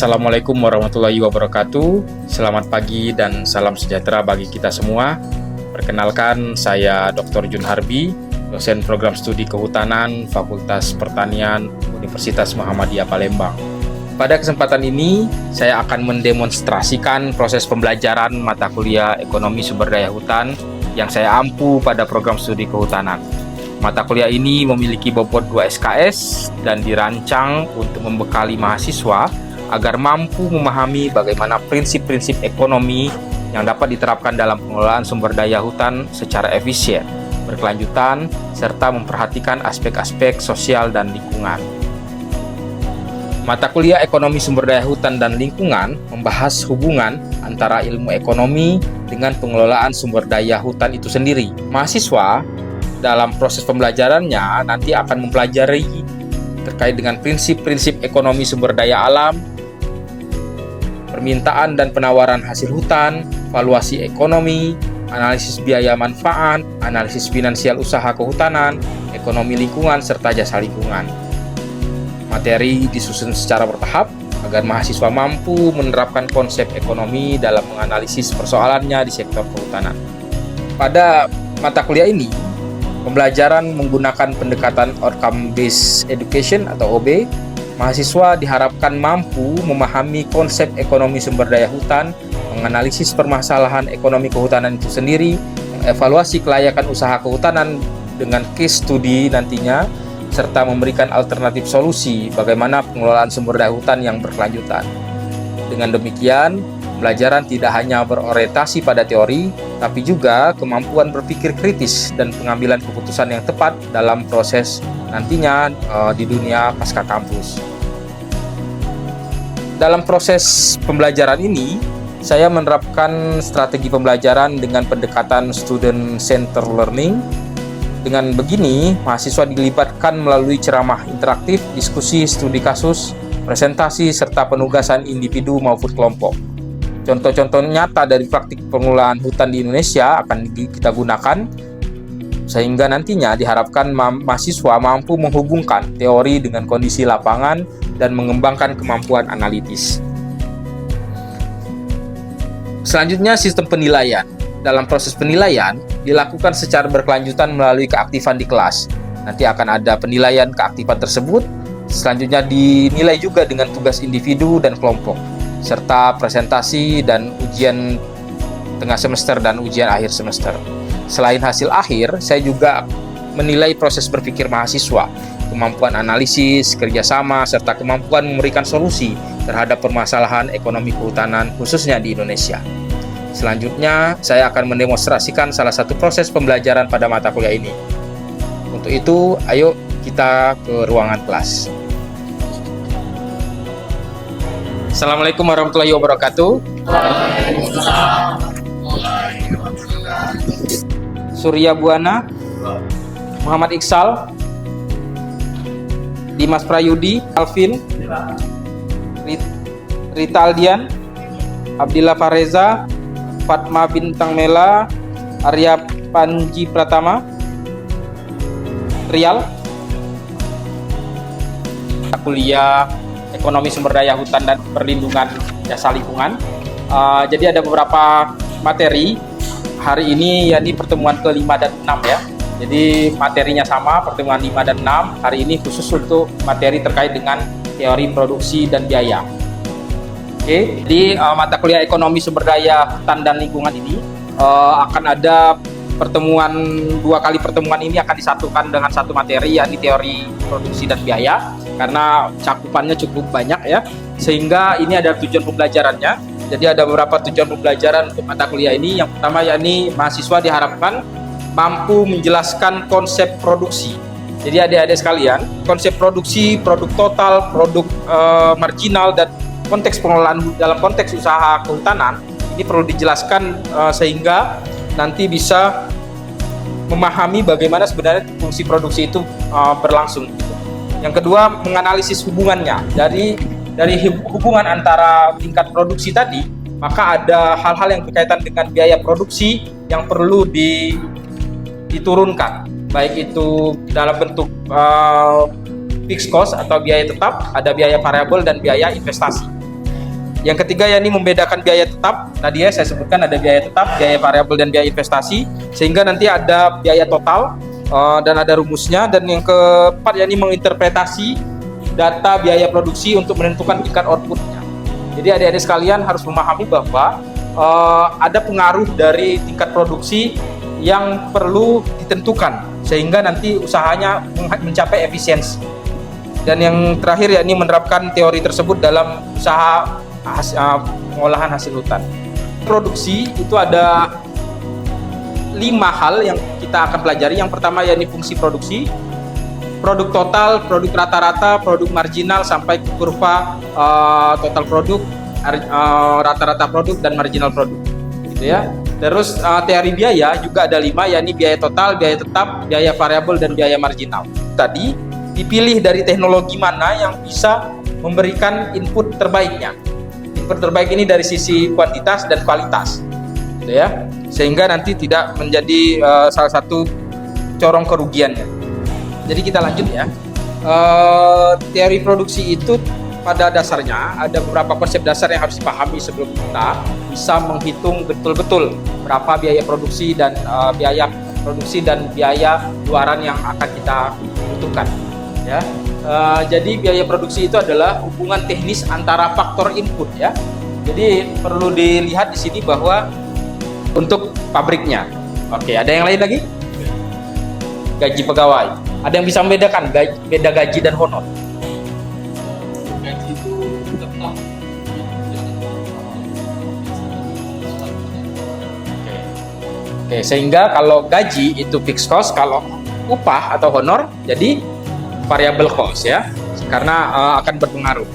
Assalamualaikum warahmatullahi wabarakatuh. Selamat pagi dan salam sejahtera bagi kita semua. Perkenalkan, saya Dr. Jun Harbi, dosen program studi kehutanan Fakultas Pertanian Universitas Muhammadiyah Palembang. Pada kesempatan ini, saya akan mendemonstrasikan proses pembelajaran mata kuliah Ekonomi Sumber Daya Hutan yang saya ampu pada program studi kehutanan. Mata kuliah ini memiliki bobot 2 SKS dan dirancang untuk membekali mahasiswa agar mampu memahami bagaimana prinsip-prinsip ekonomi yang dapat diterapkan dalam pengelolaan sumber daya hutan secara efisien, berkelanjutan, serta memperhatikan aspek-aspek sosial dan lingkungan. Mata kuliah Ekonomi Sumber Daya Hutan dan Lingkungan membahas hubungan antara ilmu ekonomi dengan pengelolaan sumber daya hutan itu sendiri. Mahasiswa dalam proses pembelajarannya nanti akan mempelajari terkait dengan prinsip-prinsip ekonomi sumber daya alam, permintaan dan penawaran hasil hutan, valuasi ekonomi, analisis biaya manfaat, analisis finansial usaha kehutanan, ekonomi lingkungan, serta jasa lingkungan. Materi disusun secara bertahap agar mahasiswa mampu menerapkan konsep ekonomi dalam menganalisis persoalannya di sektor kehutanan. Pada mata kuliah ini, pembelajaran menggunakan pendekatan Outcome Based Education atau OB, mahasiswa diharapkan mampu memahami konsep ekonomi sumber daya hutan, menganalisis permasalahan ekonomi kehutanan itu sendiri, mengevaluasi kelayakan usaha kehutanan dengan case study nantinya, serta memberikan alternatif solusi bagaimana pengelolaan sumber daya hutan yang berkelanjutan. Dengan demikian, pembelajaran tidak hanya berorientasi pada teori, tapi juga kemampuan berpikir kritis dan pengambilan keputusan yang tepat dalam proses nantinya di dunia pasca kampus. Dalam proses pembelajaran ini, saya menerapkan strategi pembelajaran dengan pendekatan student center learning. Dengan begini, mahasiswa dilibatkan melalui ceramah interaktif, diskusi, studi kasus, presentasi, serta penugasan individu maupun kelompok. Contoh-contoh nyata dari praktik pengelolaan hutan di Indonesia akan kita gunakan, sehingga nantinya diharapkan mahasiswa mampu menghubungkan teori dengan kondisi lapangan dan mengembangkan kemampuan analitis. Selanjutnya, sistem penilaian. Dalam proses penilaian, dilakukan secara berkelanjutan melalui keaktifan di kelas. Nanti akan ada penilaian keaktifan tersebut, selanjutnya dinilai juga dengan tugas individu dan kelompok, serta presentasi dan ujian tengah semester dan ujian akhir semester. Selain hasil akhir, saya juga menilai proses berpikir mahasiswa, kemampuan analisis, kerjasama, serta kemampuan memberikan solusi terhadap permasalahan ekonomi kehutanan khususnya di Indonesia. Selanjutnya, saya akan mendemonstrasikan salah satu proses pembelajaran pada mata kuliah ini. Untuk itu, ayo kita ke ruangan kelas. Assalamualaikum warahmatullahi wabarakatuh. Surya Buana, Muhammad Iksal, Dimas Prayudi, Alvin, Rita Aldian, Abdillah Fareza, Fatma Bintang Mela, Arya Panji Pratama, Rial. Kuliah Ekonomi Sumber Daya Hutan dan Perlindungan Jasa Lingkungan. Jadi ada beberapa materi hari ini, yakni pertemuan ke-5 dan 6 ya. Jadi materinya sama, pertemuan 5 dan 6. Hari ini khusus untuk materi terkait dengan teori produksi dan biaya. Oke, di mata kuliah Ekonomi Sumber Daya Hutan dan Lingkungan ini akan ada pertemuan, 2 kali pertemuan ini akan disatukan dengan satu materi, yakni teori produksi dan biaya, karena cakupannya cukup banyak ya, sehingga ini ada tujuan pembelajarannya. Jadi ada beberapa tujuan pembelajaran untuk mata kuliah ini. Yang pertama, yakni mahasiswa diharapkan mampu menjelaskan konsep produksi. Jadi adik-adik sekalian, konsep produksi, produk total, produk marginal, dan konteks pengelolaan dalam konteks usaha kehutanan ini perlu dijelaskan sehingga nanti bisa memahami bagaimana sebenarnya fungsi produksi itu berlangsung. Yang kedua, menganalisis hubungannya dari hubungan antara tingkat produksi tadi, maka ada hal-hal yang berkaitan dengan biaya produksi yang perlu diturunkan, baik itu dalam bentuk fixed cost atau biaya tetap, ada biaya variabel dan biaya investasi. Yang ketiga yakni membedakan biaya tetap. Tadi ya saya sebutkan ada biaya tetap, biaya variabel dan biaya investasi, sehingga nanti ada biaya total dan ada rumusnya. Dan yang keempat yakni menginterpretasi data biaya produksi untuk menentukan tingkat outputnya. Jadi adik-adik sekalian harus memahami bahwa ada pengaruh dari tingkat produksi yang perlu ditentukan sehingga nanti usahanya mencapai efisiensi. Dan yang terakhir yakni menerapkan teori tersebut dalam usaha pengolahan hasil hutan. Produksi itu ada 5 hal yang kita akan pelajari. Yang pertama yakni fungsi produksi, produk total, produk rata-rata, produk marginal sampai ke kurva total produk, rata-rata produk dan marginal produk, gitu ya. Terus teori biaya juga ada 5, yakni biaya total, biaya tetap, biaya variabel dan biaya marginal. Tadi dipilih dari teknologi mana yang bisa memberikan input terbaiknya. Input terbaik ini dari sisi kuantitas dan kualitas, gitu ya, sehingga nanti tidak menjadi salah satu corong kerugiannya. Jadi kita lanjut ya. Teori produksi itu pada dasarnya ada beberapa konsep dasar yang harus dipahami sebelum kita bisa menghitung betul-betul berapa biaya produksi dan biaya luaran yang akan kita butuhkan. Ya, jadi biaya produksi itu adalah hubungan teknis antara faktor input ya. Jadi perlu dilihat di sini bahwa untuk pabriknya. Oke, ada yang lain lagi? Gaji pegawai. Ada yang bisa membedakan beda gaji dan honor? Gaji itu tetap. Oke, sehingga kalau gaji itu fixed cost, kalau upah atau honor jadi variable cost ya, karena akan berpengaruh.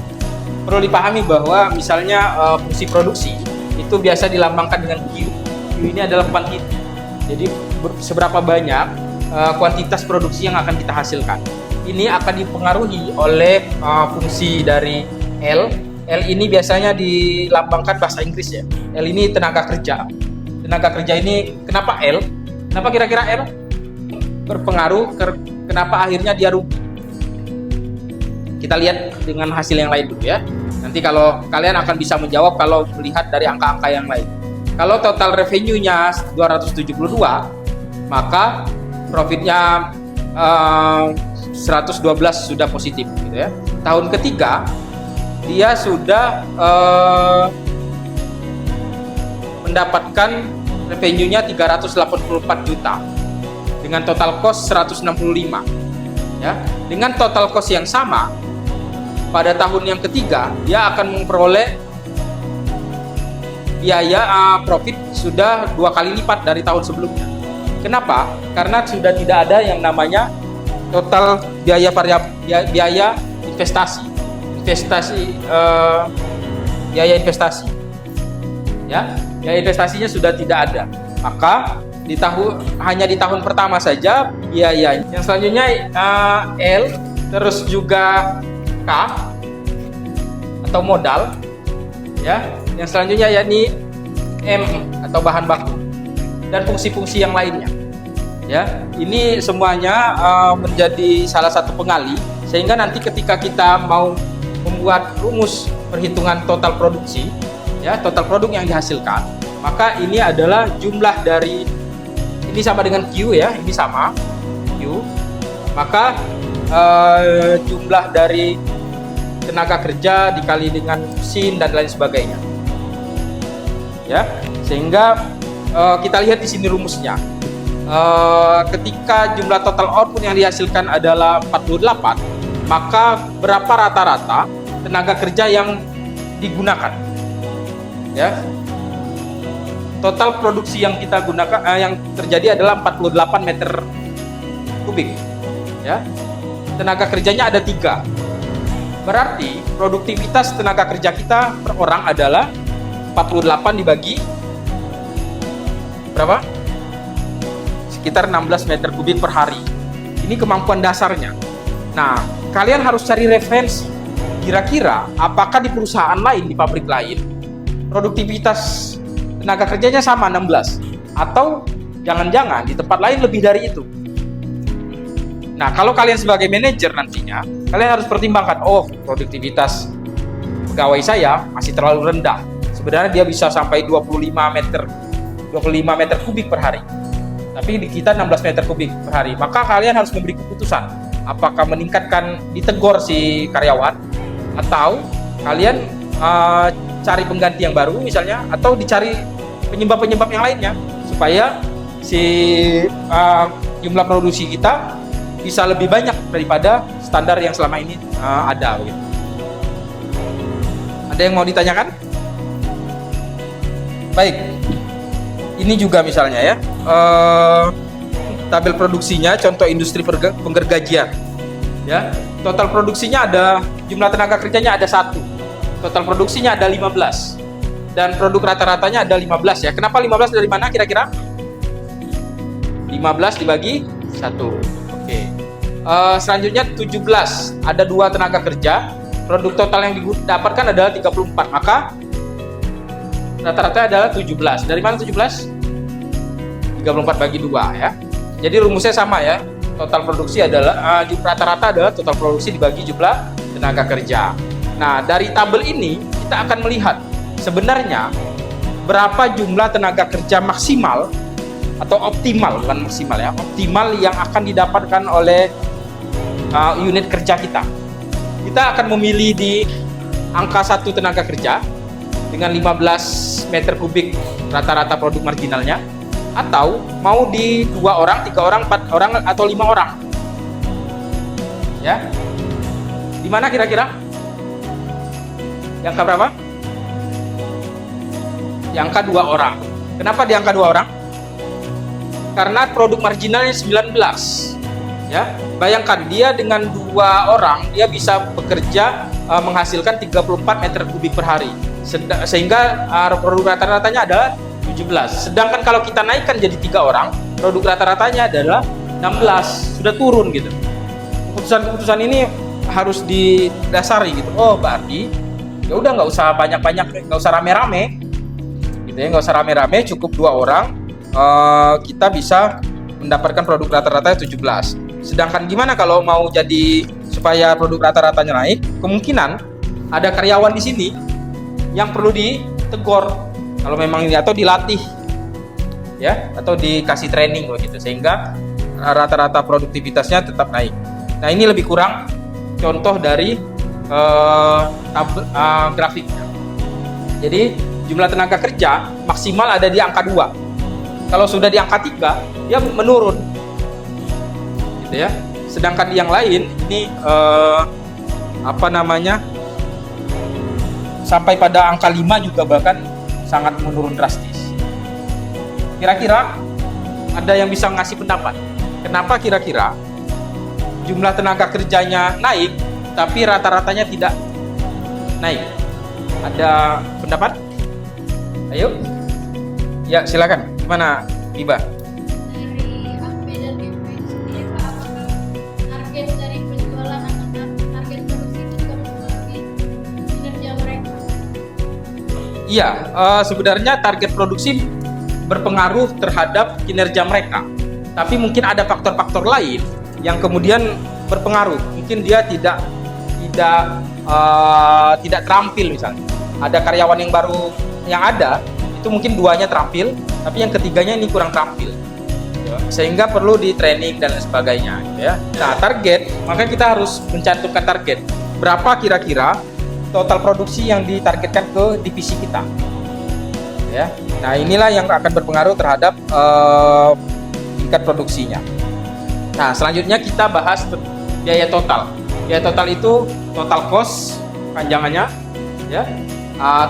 Perlu dipahami bahwa misalnya fungsi produksi itu biasa dilambangkan dengan Q. Q ini adalah kuantitas. Jadi seberapa banyak kuantitas produksi yang akan kita hasilkan. Ini akan dipengaruhi oleh fungsi dari L. L ini biasanya dilambangkan bahasa Inggris ya. L ini tenaga kerja. Tenaga kerja ini kenapa L? Kenapa kira-kira L? Berpengaruh kenapa akhirnya dia rugi? Kita lihat dengan hasil yang lain dulu ya. Nanti kalau kalian akan bisa menjawab kalau melihat dari angka-angka yang lain. Kalau total revenue-nya 272, maka profitnya 112 sudah positif gitu ya. Tahun ketiga dia sudah mendapatkan revenue-nya 384 juta dengan total cost 165 ya. Dengan total cost yang sama pada tahun yang ketiga dia akan memperoleh biaya profit sudah 2 kali lipat dari tahun sebelumnya. Kenapa? Karena sudah tidak ada yang namanya total biaya biaya investasi biaya investasi ya, biaya investasinya sudah tidak ada. Maka hanya di tahun pertama saja biayanya. Yang selanjutnya L, terus juga K atau modal ya. Yang selanjutnya yakni M atau bahan baku dan fungsi-fungsi yang lainnya ya. Ini semuanya menjadi salah satu pengali sehingga nanti ketika kita mau membuat rumus perhitungan total produksi ya, total produk yang dihasilkan, maka ini adalah jumlah dari ini sama dengan Q ya, ini sama Q, maka jumlah dari tenaga kerja dikali dengan mesin dan lain sebagainya ya. Sehingga kita lihat di sini rumusnya. Ketika jumlah total output yang dihasilkan adalah 48, maka berapa rata-rata tenaga kerja yang digunakan ya. Total produksi yang kita gunakan yang terjadi adalah 48 meter kubik ya. Tenaga kerjanya ada 3. Berarti produktivitas tenaga kerja kita per orang adalah 48 dibagi berapa? Sekitar 16 meter kubik per hari. Ini kemampuan dasarnya. Nah, kalian harus cari referensi. Kira-kira apakah di perusahaan lain, di pabrik lain, produktivitas tenaga kerjanya sama 16? Atau jangan-jangan di tempat lain lebih dari itu? Nah, kalau kalian sebagai manajer nantinya, kalian harus pertimbangkan, oh produktivitas pegawai saya masih terlalu rendah. Sebenarnya dia bisa sampai 25 meter kubik per hari. Tapi di kita 16 meter kubik per hari. Maka kalian harus memberi keputusan. Apakah meningkatkan, ditegor si karyawan, atau kalian cari pengganti yang baru misalnya, atau dicari penyebab-penyebab yang lainnya supaya si jumlah produksi kita bisa lebih banyak daripada standar yang selama ini ada. Gitu. Ada yang mau ditanyakan? Baik, ini juga misalnya ya, tabel produksinya, contoh industri penggergajian. Ya, total produksinya ada, jumlah tenaga kerjanya ada 1, total produksinya ada 15, dan produk rata-ratanya ada 15 ya. Kenapa 15 dari mana kira-kira? 15 dibagi 1. Oke. Selanjutnya 17, ada 2 tenaga kerja, produk total yang didapatkan adalah 34, maka rata-rata adalah 17. Dari mana 17? 34 bagi 2 ya. Jadi rumusnya sama ya. Total produksi adalah rata-rata adalah total produksi dibagi jumlah tenaga kerja. Nah, dari tabel ini kita akan melihat sebenarnya berapa jumlah tenaga kerja maksimal atau optimal, bukan maksimal ya, optimal yang akan didapatkan oleh unit kerja kita. Kita akan memilih di angka 1 tenaga kerja dengan 15 meter kubik rata-rata produk marginalnya, atau mau di 2 orang, 3 orang, 4 orang, atau 5 orang ya. Di mana kira-kira? Yang angka berapa? Yang angka 2 orang. Kenapa di angka 2 orang? Karena produk marginalnya 19 ya. Bayangkan dia dengan 2 orang dia bisa bekerja menghasilkan 34 meter kubik per hari. Sehingga produk rata-ratanya adalah 17. Sedangkan kalau kita naikkan jadi 3 orang, produk rata-ratanya adalah 16. Sudah turun gitu. Keputusan-keputusan ini harus didasari gitu. Oh, berarti ya udah nggak usah banyak-banyak, nggak usah rame-rame gitu ya, nggak usah rame-rame, cukup 2 orang kita bisa mendapatkan produk rata-rata 17. Sedangkan gimana kalau mau jadi supaya produk rata-ratanya naik? Kemungkinan ada karyawan di sini yang perlu ditegur kalau memang ini, atau dilatih ya, atau dikasih training begitu, sehingga rata-rata produktivitasnya tetap naik. Nah, ini lebih kurang contoh dari grafiknya. Jadi jumlah tenaga kerja maksimal ada di angka 2. Kalau sudah di angka 3 dia menurun gitu ya. Sedangkan yang lain ini sampai pada angka 5 juga bahkan sangat menurun drastis. Kira-kira ada yang bisa ngasih pendapat? Kenapa kira-kira jumlah tenaga kerjanya naik tapi rata-ratanya tidak naik? Ada pendapat? Ayo. Ya, silakan. Gimana, Iba? Dari AP dan MP sendiri, Pak, apakah target dari penjualan atau target produksi itu juga mempengaruhi kinerja mereka? Iya, sebenarnya target produksi berpengaruh terhadap kinerja mereka. Tapi mungkin ada faktor-faktor lain yang kemudian berpengaruh. Mungkin dia tidak terampil misalnya. Ada karyawan yang baru yang ada itu mungkin 2-nya terampil, tapi yang ketiganya ini kurang terampil, sehingga perlu di training dan sebagainya gitu ya. Nah, target, maka kita harus mencantumkan target berapa kira-kira total produksi yang ditargetkan ke divisi kita ya. Nah, inilah yang akan berpengaruh terhadap tingkat produksinya. Nah, selanjutnya kita bahas biaya total. Biaya total itu total cost panjangannya ya.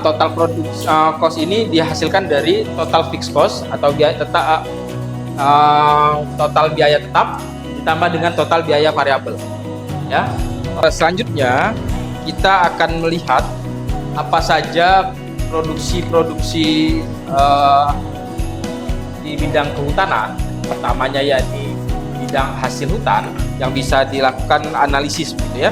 Total produksi cost ini dihasilkan dari total fixed cost atau biaya tetap, total biaya tetap ditambah dengan total biaya variabel ya. Selanjutnya kita akan melihat apa saja produksi di bidang kehutanan. Pertamanya ya di bidang hasil hutan yang bisa dilakukan analisis gitu ya.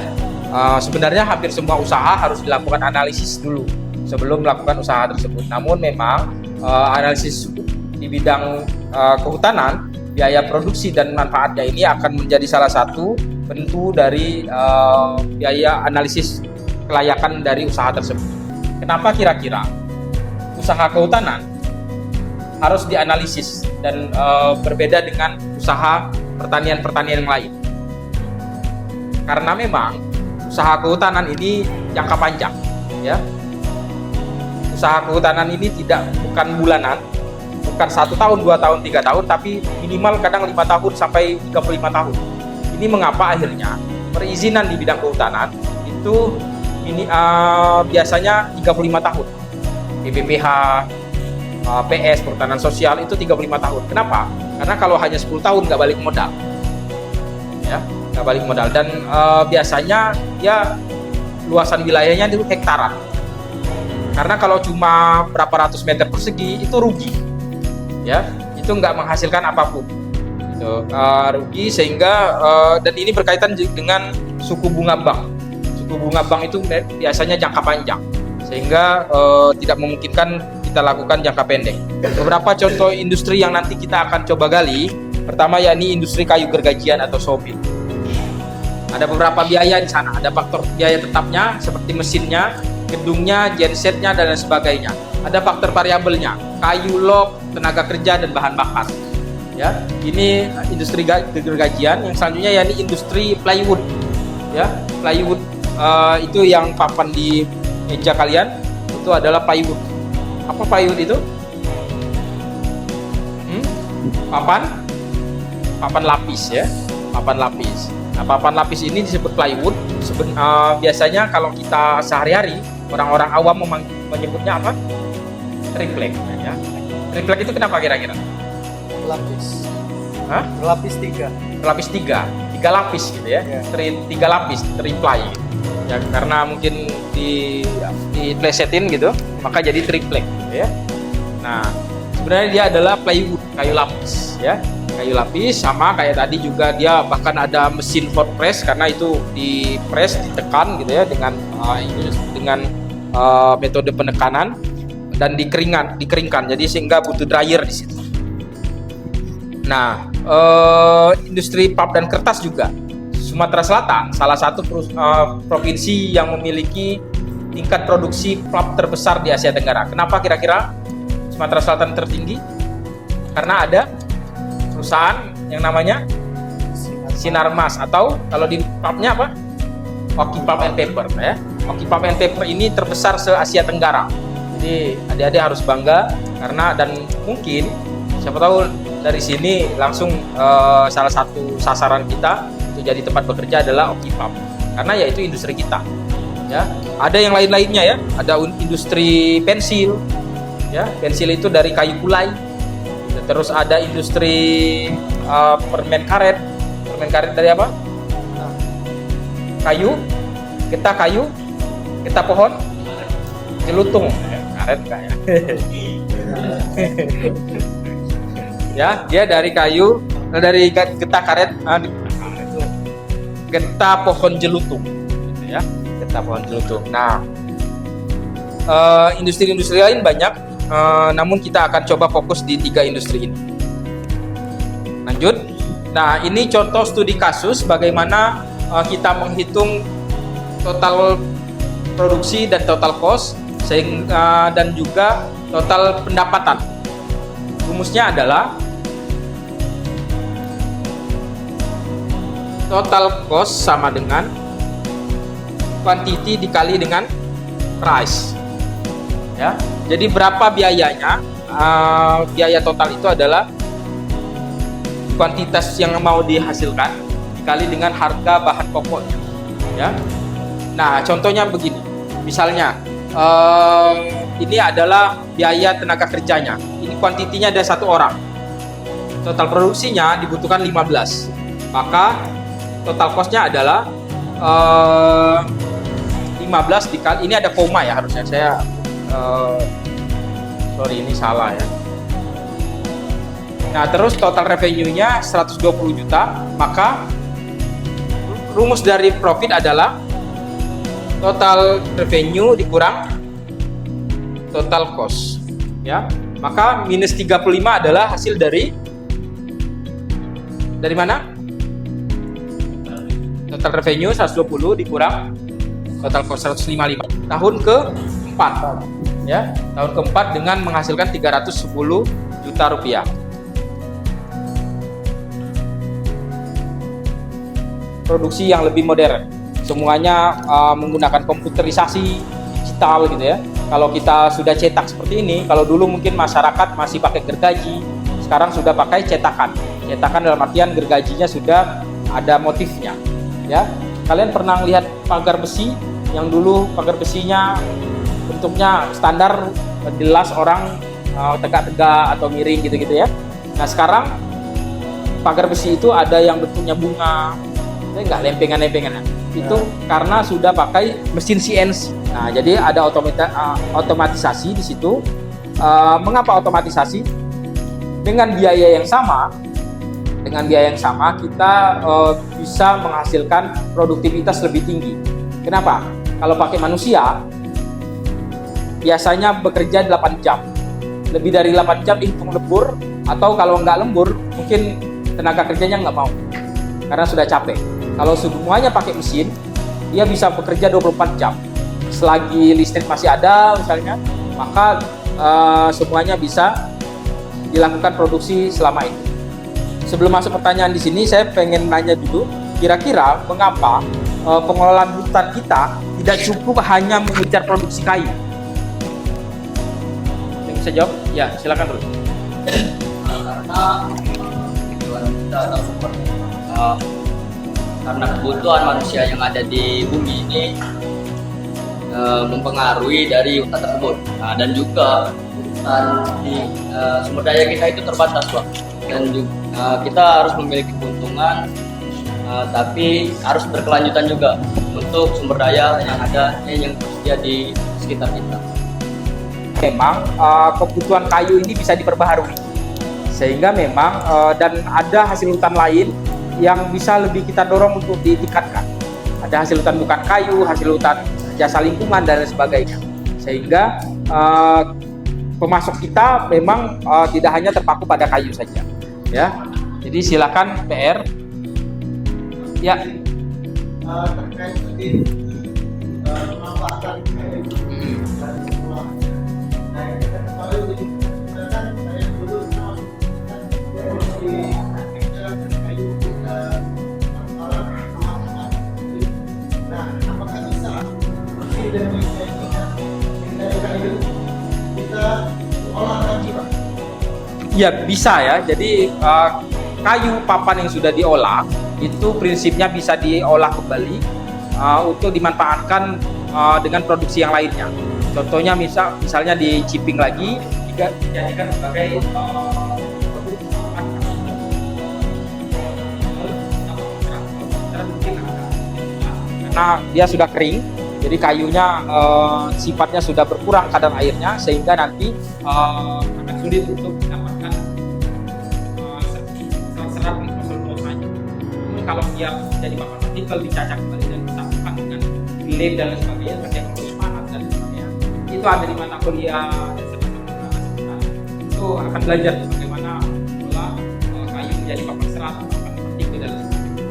Sebenarnya hampir semua usaha harus dilakukan analisis dulu sebelum melakukan usaha tersebut. Namun memang analisis di bidang kehutanan, biaya produksi dan manfaatnya ini akan menjadi salah satu penentu dari biaya analisis kelayakan dari usaha tersebut. Kenapa kira-kira usaha kehutanan harus dianalisis dan berbeda dengan usaha pertanian-pertanian yang lain? Karena memang usaha kehutanan ini jangka panjang, ya. Usaha kehutanan ini bukan bulanan, bukan 1 tahun, 2 tahun, 3 tahun, tapi minimal kadang 5 tahun sampai 35 tahun. Ini mengapa akhirnya perizinan di bidang kehutanan itu biasanya 35 tahun. PPPH, PS, perhutanan sosial itu 35 tahun. Kenapa? Karena kalau hanya 10 tahun nggak balik modal. Ya, nggak balik modal. Dan biasanya ya luasan wilayahnya itu hektaran. Karena kalau cuma berapa ratus meter persegi itu rugi. Ya, itu nggak menghasilkan apapun. Itu, rugi sehingga dan ini berkaitan dengan suku bunga bank. Suku bunga bank itu biasanya jangka panjang sehingga tidak memungkinkan kita lakukan jangka pendek. Beberapa contoh industri yang nanti kita akan coba gali, pertama yakni industri kayu gergajian atau sawmill. Ada beberapa biaya di sana, ada faktor biaya tetapnya seperti mesinnya, gedungnya, gensetnya dan lain sebagainya. Ada faktor variabelnya, kayu, log, tenaga kerja dan bahan bakar. Ya, ini industri gergajian. Yang selanjutnya yakni industri plywood. Ya, plywood itu yang papan di meja kalian itu adalah plywood. Apa plywood itu? Papan lapis ya, papan lapis. Nah, papan lapis ini disebut plywood. Biasanya kalau kita sehari-hari orang-orang awam menyebutnya apa? Triplek. Ya. Triplek itu kenapa kira-kira? Lapis. Hah? Lapis 3. Lapis 3 lapis gitu ya. Yeah. 3 lapis, triply. Ya karena mungkin diplesetin gitu, maka jadi triplek gitu ya. Nah, sebenarnya dia adalah plywood, kayu lapis ya. Kayu lapis sama kayak tadi juga dia bahkan ada mesin hot press karena itu di press, ditekan gitu ya dengan metode penekanan dan dikeringkan. Jadi sehingga butuh dryer di situ. Nah, industri pulp dan kertas juga. Sumatera Selatan salah satu provinsi yang memiliki tingkat produksi pulp terbesar di Asia Tenggara. Kenapa kira-kira Sumatera Selatan tertinggi? Karena ada perusahaan yang namanya Sinarmas atau kalau di pulpnya apa? Oki Pulp and Paper ya. Oki Pulp and Paper ini terbesar se-Asia Tenggara. Jadi adik-adik harus bangga karena dan mungkin siapa tahu dari sini langsung salah satu sasaran kita untuk jadi tempat bekerja adalah Oki Pulp karena yaitu industri kita. Ya, ada yang lain-lainnya ya. Ada industri pensil. Ya, pensil itu dari kayu kulai. Terus ada industri permen karet. Permen karet dari apa? Kayu, getah pohon, jelutung. Karet enggak ya? Ya, dia dari kayu, dari getah karet, getah pohon jelutung, gitu ya, getah pohon jelutung. Nah, industri-industri lain banyak. Namun kita akan coba fokus di 3 industri ini. Lanjut. Nah, ini contoh studi kasus bagaimana kita menghitung total produksi dan total cost sehingga dan juga total pendapatan. Rumusnya adalah total cost sama dengan quantity dikali dengan price. Ya. Jadi berapa biayanya? Biaya total itu adalah kuantitas yang mau dihasilkan dikali dengan harga bahan pokoknya. Ya. Nah, contohnya begini. Misalnya, ini adalah biaya tenaga kerjanya. Ini kuantitinya ada 1 orang. Total produksinya dibutuhkan 15. Maka total cost-nya adalah 15 dikali, ini ada koma ya harusnya. Saya sorry ini salah ya. Nah, terus total revenue-nya 120 juta, maka rumus dari profit adalah total revenue dikurang total cost ya. Maka minus 35 adalah hasil dari mana? Total revenue 120 dikurang total cost 155. Tahun keempat, ya, tahun keempat dengan menghasilkan 310 juta rupiah. Produksi yang lebih modern, semuanya menggunakan komputerisasi digital gitu ya. Kalau kita sudah cetak seperti ini, kalau dulu mungkin masyarakat masih pakai gergaji, sekarang sudah pakai cetakan. Cetakan dalam artian gergajinya sudah ada motifnya, ya. Kalian pernah lihat pagar besi yang dulu pagar besinya bentuknya standar, jelas orang tegak-tegak atau miring gitu-gitu ya. Nah sekarang pagar besi itu ada yang bentuknya bunga, enggak lempengan-lempengan. Itu karena sudah pakai mesin CNC. Nah jadi ada otomatisasi di situ. Mengapa otomatisasi? Dengan biaya yang sama kita bisa menghasilkan produktivitas lebih tinggi. Kenapa? Kalau pakai manusia biasanya bekerja 8 jam. Lebih dari 8 jam hitung lembur, atau kalau nggak lembur mungkin tenaga kerjanya nggak mau karena sudah capek. Kalau semuanya pakai mesin, dia bisa bekerja 24 jam. Selagi listrik masih ada misalnya, maka semuanya bisa dilakukan produksi selama ini. Sebelum masuk pertanyaan di sini, saya pengen nanya dulu, kira-kira mengapa pengelolaan hutan kita tidak cukup hanya mengejar produksi kayu? Yang bisa jawab? Ya, silakan dulu. Karena kebutuhan kita atau sumber karena kebutuhan manusia yang ada di bumi ini mempengaruhi dari hutan tersebut. Nah, dan juga hutan di sumber daya kita itu terbatas, Pak. Dan juga, kita harus memiliki keuntungan, tapi harus berkelanjutan juga untuk sumber daya yang ada yang tersedia di sekitar kita. Memang kebutuhan kayu ini bisa diperbaharui, sehingga memang dan ada hasil hutan lain yang bisa lebih kita dorong untuk ditingkatkan. Ada hasil hutan bukan kayu, hasil hutan jasa lingkungan dan lain sebagainya, sehingga pemasok kita memang tidak hanya terpaku pada kayu saja, ya. Jadi silakan PR. Ya. Terkait tadi pemanfaatan kayu dan semua. Nah, kita ketahui misalkan saya dulu di kayu kita orang. Nah, apakah bisa bersih dari kayu kita olah lagi, Pak? Ya bisa ya. Jadi kayu papan yang sudah diolah itu prinsipnya bisa diolah kembali untuk dimanfaatkan dengan produksi yang lainnya. Contohnya misalnya dicipping lagi, dijadikan sebagai karena dia sudah kering, jadi kayunya sifatnya sudah berkurang kadar airnya, sehingga nanti akan sulit untuk mendapatkan serat glukosa-glukosanya. Namun kalau dia jadi papan partikel dicacah kembali dan disatukan dengan lem dan lain sebagainya, pakai arus panas dan sebagainya, itu ada di mana kuliah itu akan belajar bagaimana mengolah kayu menjadi papan serat, papan partikel dan lain sebagainya.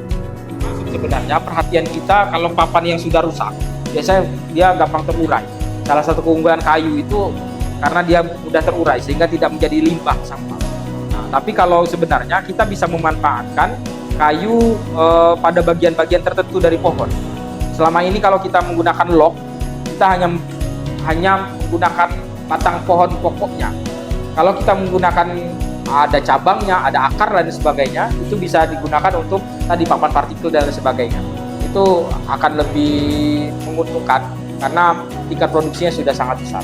Masuk sebenarnya perhatian kita kalau papan yang sudah rusak, biasanya dia gampang terurai. Salah satu keunggulan kayu itu karena dia mudah terurai sehingga tidak menjadi limbah sampah. Nah, tapi kalau sebenarnya kita bisa memanfaatkan kayu pada bagian-bagian tertentu dari pohon. Selama ini kalau kita menggunakan log, kita hanya menggunakan batang pohon pokoknya. Kalau kita menggunakan ada cabangnya, ada akar dan sebagainya, itu bisa digunakan untuk tadi papan partikel dan sebagainya. Itu akan lebih menguntungkan karena tingkat produksinya sudah sangat besar.